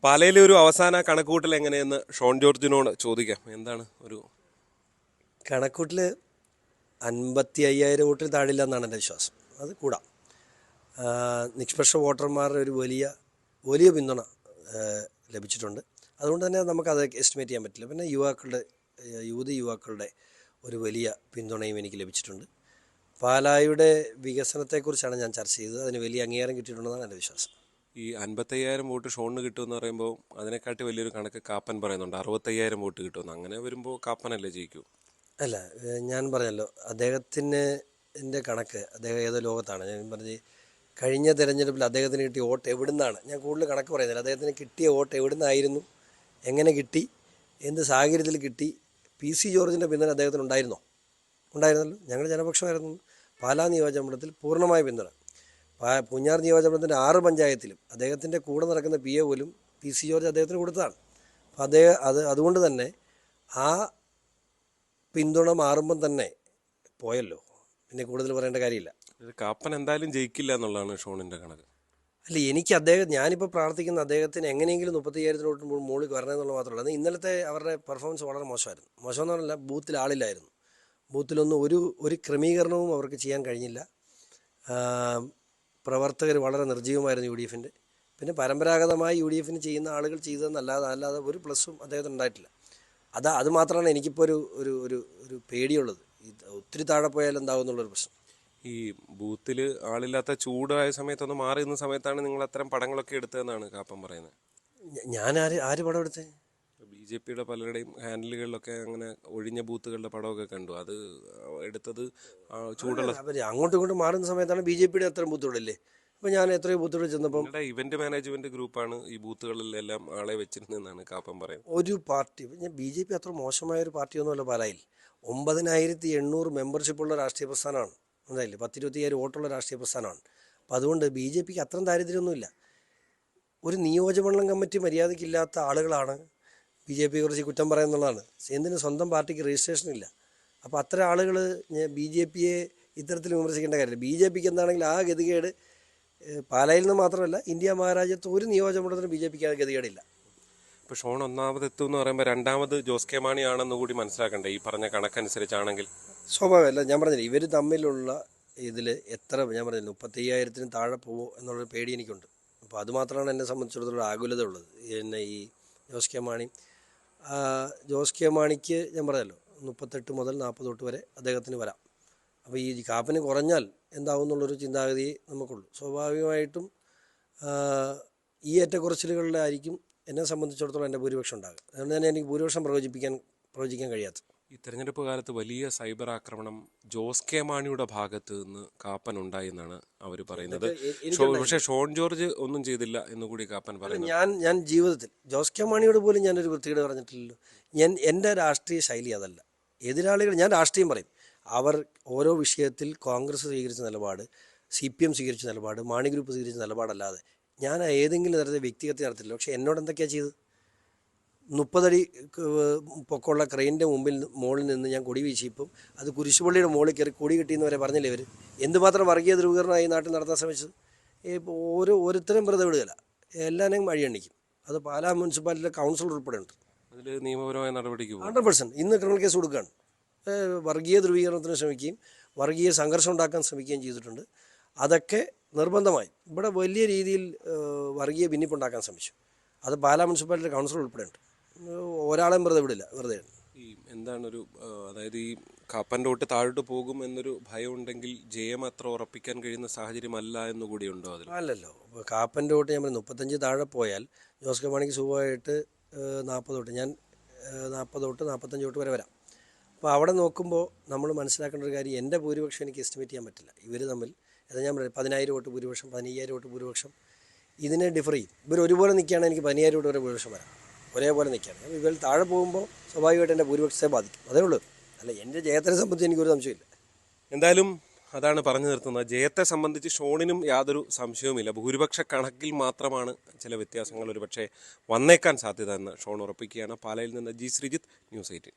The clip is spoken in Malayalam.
പാലയിലെ ഒരു അവസാന കണക്കുകൂട്ടൽ എങ്ങനെയെന്ന് ഷോൺ ജോർജിനോട് ചോദിക്കാം. എന്താണ് ഒരു കണക്കൂട്ടിൽ? 55,000 വോട്ടിൽ താഴില്ല എന്നാണ് എൻ്റെ വിശ്വാസം. അത് കൂടാം. നിഷ്പക്ഷ വോട്ടർമാരുടെ ഒരു വലിയ പിന്തുണ ലഭിച്ചിട്ടുണ്ട്. അതുകൊണ്ട് തന്നെ നമുക്കത് എസ്റ്റിമേറ്റ് ചെയ്യാൻ പറ്റില്ല. പിന്നെ യുവാക്കളുടെ ഒരു വലിയ പിന്തുണയും എനിക്ക് ലഭിച്ചിട്ടുണ്ട്. പാലായുടെ വികസനത്തെക്കുറിച്ചാണ് ഞാൻ ചർച്ച ചെയ്തത്. അതിന് വലിയ അംഗീകാരം കിട്ടിയിട്ടുണ്ടെന്നാണ് എൻ്റെ വിശ്വാസം. ഈ 55,000 വോട്ട് ഷോണിന് കിട്ടുമെന്ന് പറയുമ്പോൾ അതിനെക്കാട്ടി വലിയൊരു കണക്ക് കാപ്പൻ പറയുന്നുണ്ട്, 65,000 വോട്ട് കിട്ടുമെന്ന്. അങ്ങനെ വരുമ്പോൾ കാപ്പനല്ലേ ജയിക്കൂ? അല്ല, ഞാൻ പറഞ്ഞല്ലോ, എൻ്റെ കണക്ക് അദ്ദേഹം ഏതോ ലോകത്താണ്. ഞാൻ പറഞ്ഞ് കഴിഞ്ഞ തെരഞ്ഞെടുപ്പിൽ അദ്ദേഹത്തിന് കിട്ടിയ വോട്ട് എവിടുന്നാണ്, ഞാൻ കൂടുതൽ കണക്ക് പറയുന്നില്ല. അദ്ദേഹത്തിന് കിട്ടിയ വോട്ട് എവിടുന്നായിരുന്നു, എങ്ങനെ കിട്ടി, എന്ത് സാഹചര്യത്തിൽ കിട്ടി, PC ജോർജിൻ്റെ പിന്തുണ അദ്ദേഹത്തിന് ഉണ്ടായിരുന്നല്ലോ. ഞങ്ങൾ ജനപക്ഷമായിരുന്നു. പാലാ നിയോജകമണ്ഡലത്തിൽ പൂർണ്ണമായ പിന്തുണ. പൂഞ്ഞാർ നിയോജകമണ്ഡലത്തിൻ്റെ 6 പഞ്ചായത്തിലും അദ്ദേഹത്തിൻ്റെ കൂടെ നടക്കുന്ന PA പോലും PC ജോർജ് അദ്ദേഹത്തിന് കൊടുത്തതാണ്. അപ്പോൾ അതുകൊണ്ട് തന്നെ ആ പിന്തുണ മാറുമ്പം തന്നെ പോയല്ലോ, പിന്നെ കൂടുതൽ പറയേണ്ട കാര്യമില്ല. കാപ്പൻ എന്തായാലും ജയിക്കില്ല എന്നുള്ളതാണ് ഷോണിൻ്റെ കണക്ക്. അല്ല, ഞാനിപ്പോൾ പ്രാർത്ഥിക്കുന്ന അദ്ദേഹത്തിന് എങ്ങനെയെങ്കിലും 35,000 വോട്ട് മുകളിൽ വരണമെന്നുള്ള മാത്രമല്ല. ഇന്നലത്തെ അവരുടെ പെർഫോമൻസ് വളരെ മോശമായിരുന്നു. മോശമെന്ന് പറഞ്ഞാൽ ബൂത്തിൽ ആളില്ലായിരുന്നു. ബൂത്തിലൊന്നും ഒരു ക്രമീകരണവും അവർക്ക് ചെയ്യാൻ കഴിഞ്ഞില്ല. പ്രവർത്തകർ വളരെ നിർജ്ജീവമായിരുന്നു UDFൻ്റെ. പിന്നെ പരമ്പരാഗതമായി UDFന് ചെയ്യുന്ന ആളുകൾ ചെയ്തതെന്നല്ലാതെ ഒരു പ്ലസ്സും അദ്ദേഹത്തിന് ഉണ്ടായിട്ടില്ല. അത് മാത്രമാണ് എനിക്കിപ്പോൾ ഒരു പേടിയുള്ളത്. ഒത്തിരി താഴെ പോയാൽ എന്താവും എന്നുള്ളൊരു പ്രശ്നം. ഈ ബൂത്തിൽ ആളില്ലാത്ത ചൂടായ സമയത്തൊന്ന് മാറി നിന്ന സമയത്താണ് നിങ്ങൾ അത്തരം പടങ്ങളൊക്കെ എടുത്തതെന്നാണ് കാപ്പൻ പറയുന്നത്. ഞാൻ ആര് പടം എടുത്തേ? BJPയുടെ പലരുടെയും ഹാൻഡിലുകളിലൊക്കെ അങ്ങനെ ഒഴിഞ്ഞ ബൂത്തുകളുടെ പടമൊക്കെ കണ്ടു. അത് എടുത്തത് ചൂടുള്ള അങ്ങോട്ടും ഇങ്ങോട്ടും മാറുന്ന സമയത്താണ് BJPയുടെ അത്തരം ബൂത്തുകളില്ലേ. അപ്പോൾ ഞാൻ എത്രയോ ബൂത്തുകളിൽ ചെന്നപ്പം ഇവന്റ് മാനേജ്മെന്റ് ഗ്രൂപ്പാണ് ഈ ബൂത്തുകളിലെല്ലാം ആളെ വെച്ചിരുന്നതെന്നാണ് കാപ്പൻ പറയുന്നത്. ഒരു പാർട്ടി, BJP അത്ര മോശമായ ഒരു പാർട്ടിയൊന്നുമല്ല. പാലായിൽ 9,800 മെമ്പർഷിപ്പുള്ള രാഷ്ട്രീയ പ്രസ്ഥാനമാണ്. എന്തായാലും 10-25,000 വോട്ടുള്ള രാഷ്ട്രീയ പ്രസ്ഥാനമാണ്. അപ്പോൾ അതുകൊണ്ട് BJPക്ക് അത്രയും ദാരിദ്ര്യമൊന്നുമില്ല. ഒരു നിയോജകമണ്ഡലം കമ്മിറ്റി മര്യാദയ്ക്കില്ലാത്ത ആളുകളാണ് BJPയെ കുറിച്ച് കുറ്റം പറയുന്നുള്ളതാണ്. എന്തിന് സ്വന്തം പാർട്ടിക്ക് രജിസ്ട്രേഷൻ ഇല്ല. അപ്പോൾ അത്തരം ആളുകൾ BJPയെ ഇത്തരത്തിൽ വിമർശിക്കേണ്ട കാര്യമില്ല. BJPക്ക് എന്താണെങ്കിൽ ആ ഗതികേട് പാലായിൽ നിന്ന് മാത്രമല്ല, ഇന്ത്യ മഹാരാജ്യത്ത് ഒരു നിയോജകമണ്ഡലത്തിനും BJPക്ക് ആ ഗതികേടില്ല. ഇപ്പോൾ ഷോൺ ഒന്നാമത് എത്തും എന്ന് പറയുമ്പോൾ രണ്ടാമത് ജോസ് കെ മാണി ആണെന്ന് കൂടി മനസ്സിലാക്കണ്ടേ ഈ പറഞ്ഞ കണക്കനുസരിച്ചാണെങ്കിൽ? സ്വാഭാവികമല്ല. ഞാൻ പറഞ്ഞില്ല, ഇവർ തമ്മിലുള്ള ഇതിൽ ഞാൻ പറഞ്ഞില്ല 35,000-ന് താഴെ പോവോ എന്നുള്ളൊരു പേടി എനിക്കുണ്ട്. അപ്പോൾ അതുമാത്രമാണ് എന്നെ സംബന്ധിച്ചിടത്തോളം ആകുലത ഉള്ളത്. എന്നെ ഈ ജോസ് കെ മാണിക്ക് ഞാൻ പറഞ്ഞല്ലോ 38 മുതൽ 40 തൊട്ട് വരെ അദ്ദേഹത്തിന് വരാം. അപ്പോൾ ഈ കാപ്പന് കുറഞ്ഞാൽ എന്താവും എന്നുള്ളൊരു ചിന്താഗതി നമുക്കുള്ളൂ. സ്വാഭാവികമായിട്ടും ഈ ഏറ്റക്കുറച്ചിലുകളിലായിരിക്കും എന്നെ സംബന്ധിച്ചിടത്തോളം എൻ്റെ ഭൂരിപക്ഷം ഉണ്ടാകുക. അതുകൊണ്ട് തന്നെ എനിക്ക് ഭൂരിപക്ഷം പ്രവചിക്കാൻ കഴിയാത്തത്. ഈ തെരഞ്ഞെടുപ്പ് കാലത്ത് വലിയ സൈബർ ആക്രമണം ജോസ് കെ മാണിയുടെ ഭാഗത്ത് നിന്ന് കാപ്പൻ ഉണ്ടായി എന്നാണ് അവർ പറയുന്നത്. പക്ഷേ ഷോൺ ജോർജ് ഒന്നും ചെയ്തില്ല എന്നുകൂടി കാപ്പൻ പറയുന്നു. ഞാൻ ജീവിതത്തിൽ ജോസ് കെ മാണിയോട് പോലും ഞാനൊരു വൃത്തികേട് പറഞ്ഞിട്ടില്ലല്ലോ. എൻ്റെ രാഷ്ട്രീയ ശൈലി അതല്ല. എതിരാളികൾ, ഞാൻ രാഷ്ട്രീയം പറയും. അവർ ഓരോ വിഷയത്തിൽ കോൺഗ്രസ് സ്വീകരിച്ച നിലപാട്, CPM സ്വീകരിച്ച നിലപാട്, മാണി ഗ്രൂപ്പ് സ്വീകരിച്ച നിലപാടല്ലാതെ ഞാൻ ഏതെങ്കിലും തരത്തിൽ വ്യക്തിഗത നടത്തില്ല. പക്ഷേ എന്നോട് എന്തൊക്കെയാണ് ചെയ്തത്? 30 അടി പൊക്കമുള്ള ക്രെയിനിൻ്റെ മുകളിൽ നിന്ന് ഞാൻ കൊടി വീശിയപ്പം അത് കുരിശുപള്ളിയുടെ മുകളിൽ കയറി കൊടി കിട്ടിയെന്ന് വരെ പറഞ്ഞില്ലേ ഇവർ. എന്തുമാത്രം വർഗീയ ധ്രുവീകരണമായി നാട്ടിൽ നടത്താൻ ശ്രമിച്ചത്. ഓരോരുത്തരും വെറുതെ വിടുകയില്ല, എല്ലാവരെയും വഴിയണ്ണിക്കും. അത് പാലാ മുനിസിപ്പാലിറ്റിയിലെ കൗൺസിലർ ഉൾപ്പെടെ ഉണ്ട്. അതിൽ നിയമപരമായ നടപടിക്ക് 100% ഇന്ന് ക്രിമിനൽ കേസ് കൊടുക്കുകയാണ്. വർഗീയ ധ്രുവീകരണത്തിന് ശ്രമിക്കുകയും വർഗീയ സംഘർഷം ഉണ്ടാക്കാൻ ശ്രമിക്കുകയും ചെയ്തിട്ടുണ്ട്. അതൊക്കെ നിർബന്ധമായി ഇവിടെ വലിയ രീതിയിൽ വർഗീയ ഭിന്നിപ്പുണ്ടാക്കാൻ ശ്രമിച്ചു. അത് പാലാ മുനിസിപ്പാലിറ്റി കൗൺസിലർ ഉൾപ്പെടെ ഉണ്ട്. ഒരാളെയും വെറുതെ വിടില്ല. വെറുതെ ഈ എന്താണ് അതായത് ഈ കാപ്പൻ്റെ തൊട്ട് താഴോട്ട് പോകും എന്നൊരു ഭയം ഉണ്ടെങ്കിൽ ജയം അത്ര ഉറപ്പിക്കാൻ കഴിയുന്ന സാഹചര്യമല്ല എന്നുകൂടി ഉണ്ടോ അതിൽ? അല്ലല്ലോ. കാപ്പൻ്റെ തൊട്ട് ഞാൻ 35 താഴെ പോയാൽ ജോസ് കെ മാണിക്ക് സുഖമായിട്ട് 40 തൊട്ട്, ഞാൻ 40 തൊട്ട് 45 തൊട്ട് വരെ വരാം. അപ്പോൾ അവിടെ നോക്കുമ്പോൾ നമ്മൾ മനസ്സിലാക്കേണ്ട ഒരു കാര്യം, എൻ്റെ ഭൂരിപക്ഷം എനിക്ക് എസ്റ്റിമേറ്റ് ചെയ്യാൻ പറ്റില്ല. ഇവർ തമ്മിൽ ഞാൻ പറയും 10,000 വോട്ട് ഭൂരിപക്ഷം, 15,000 വോട്ട് ഭൂരിപക്ഷം, ഇതിനെ ഡിഫർ ചെയ്യും. ഇവർ ഒരുപോലെ നിൽക്കുകയാണെങ്കിൽ എനിക്ക് 15,000 വോട്ട് വരെ ഭൂരിപക്ഷം വരാം. ഒരേപോലെ നിൽക്കുകയാണ്. ഇവർ താഴെ പോകുമ്പോൾ സ്വാഭാവികമായിട്ട് എൻ്റെ ഭൂരിപക്ഷത്തെ ബാധിക്കും. അതേ ഉള്ളൂ. അല്ല, എൻ്റെ ജയത്തിനെ സംബന്ധിച്ച് എനിക്കൊരു സംശയമില്ല. എന്തായാലും അതാണ് പറഞ്ഞു നിർത്തുന്നത്. ജയത്തെ സംബന്ധിച്ച് ഷോണിനും യാതൊരു സംശയവുമില്ല. ഭൂരിപക്ഷ കണക്കിൽ മാത്രമാണ് ചില വ്യത്യാസങ്ങൾ ഒരു പക്ഷേ വന്നേക്കാൻ സാധ്യത എന്ന് ഷോൺ ഉറപ്പിക്കുകയാണ്. പാലയിൽ നിന്ന് G. ശ്രീജിത്ത്, News 18.